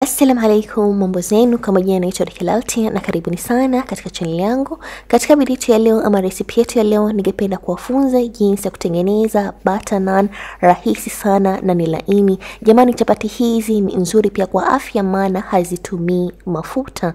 Assalamu alaikum, mambo zenu, kama jina naitwa Rukia na karibuni sana katika channel yangu. Katika video yetu ya leo ama recipe yetu ya leo ningependa kuwafunza jinsi ya kutengeneza butter naan rahisi sana na ni laini. Jamani, chapati hizi ni nzuri pia kwa afya maana hazitumii mafuta.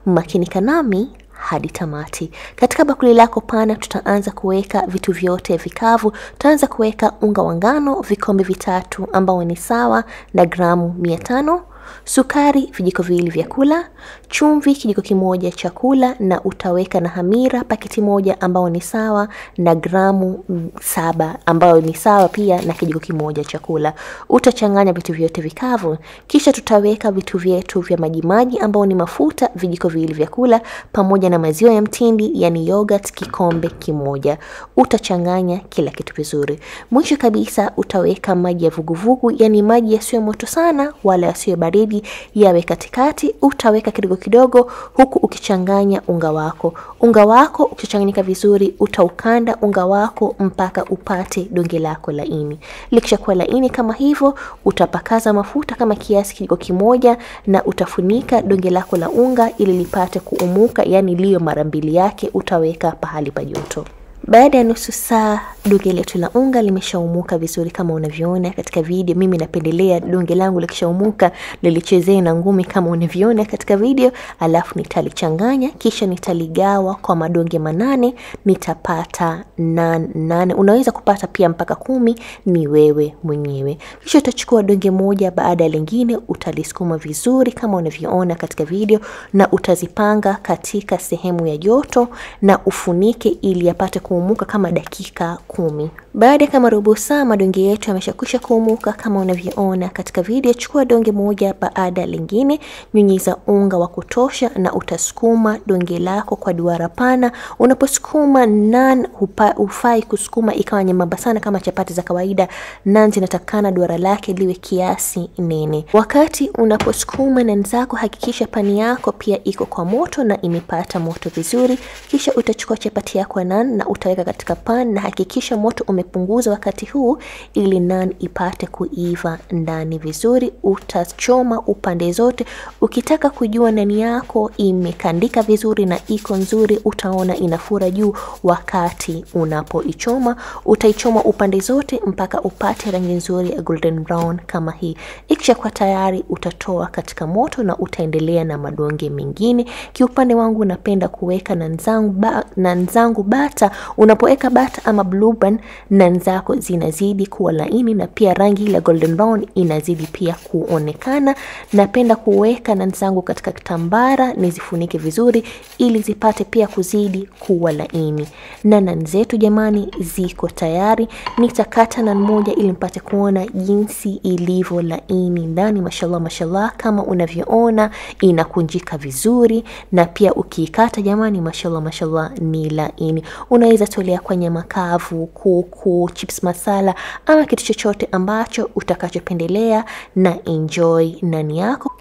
Makinika nami hadi tamati. Katika bakuli lako pana tutaanza kuweka vitu vyote vikavu. Tutaanza kuweka unga wa ngano vikombe 3 ambao ni sawa na gramu 500, sukari vijiko 2 vya kula, chumvi kijiko 1 cha kula, na utaweka na hamira paketi 1 ambao ni sawa na gramu 7 ambao ni sawa pia na kijiko 1 cha kula. Utachanganya vitu vyote vikavu, kisha tutaweka vitu vyetu vya majimaji ambao ni mafuta vijiko 2 vya kula pamoja na maziwa ya mtindi yani yogurt kikombe 1. Utachanganya kila kitu vizuri. Mwisho kabisa utaweka maji ya vuguvugu yani maji yasiyo moto sana wala yasiyo baridi, yawe katikati. Utaweka kidogo kidogo huku ukichanganya unga wako. Unga wako ukichanganyika vizuri utaukanda unga wako mpaka upate donge lako laini. Likishakuwa laini kama hivyo utapakaza mafuta kama kiasi kijiko 1 na utafunika donge lako la unga ili lipate kuumuka yani liyo mara 2 yake. Utaweka pahali pa joto. Baada ya nusu saa donge letu la unga limeshaumuka vizuri kama unavyoona katika video. Mimi napendelea donge langu likishaumuka lilichezee na ngumi kama unavyoona katika video, alafu nitalichanganya kisha nitaligawa kwa madonge 8. Nitapata 8. Unaweza kupata pia mpaka 10, ni wewe mwenyewe. Kisha utachukua donge moja baada ya lingine, utalisukuma vizuri kama unavyoona katika video na utazipanga katika sehemu ya joto na ufunike ili yapate kuumuka kama dakika 10. Baada kama robo saa madonge yetu yameshakwisha kuumuka kama unavyoona katika video. Chukua donge moja baada lingine, nyunyiza unga wa kutosha na utasukuma donge lako kwa duara pana. Unaposukuma naan hufai kusukuma ikawa nyembamba sana kama chapati za kawaida. Naan zinatakana duara lake liwe kiasi nene. Wakati unaposukuma naan zako hakikisha pani yako pia iko kwa moto na imepata moto vizuri. Kisha utachukua chapati yako ya naan na utaweka katika pan na hakikisha moto umepunguza wakati huu ili naan ipate kuiva ndani vizuri. Utachoma upande zote. Ukitaka kujua nani yako imekandika vizuri na iko nzuri, utaona inafura juu wakati unapoichoma. Utaichoma upande zote mpaka upate rangi nzuri ya golden brown kama hii. Ikishakuwa tayari utatoa katika moto na utaendelea na madonge mengine. Kiupande wangu napenda kuweka naan zangu bata. Unapoweka bata ama blue band, naan zako zinazidi kuwa laini na pia rangi ile golden brown inazidi pia kuonekana. Napenda kuweka naan zangu katika kitambara nizifunike vizuri ili zipate pia kuzidi kuwa laini. Na naan zetu jamani ziko tayari. Nitakata naan moja ili mpate kuona jinsi ilivyo laini ndani. Mashallah mashallah, kama unavyoona inakunjika vizuri na pia ukiikata jamani mashallah mashallah ni laini. Unaweza tolea kwa nyama kavu, kuku, chips masala ama kitu chochote ambacho utakachopendelea na enjoy nani yako.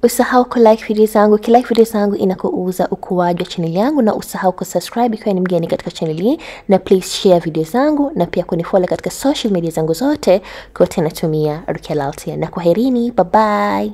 Usahau ku like video zangu. Like video zangu inakuuza ukuaji wa channel yangu, na usahau ku subscribe ikiwa ni mgeni katika channel hii, na please share video zangu na pia kunifollow katika social media zangu zote kote natumia Rukia. Na kwaherini, bye bye.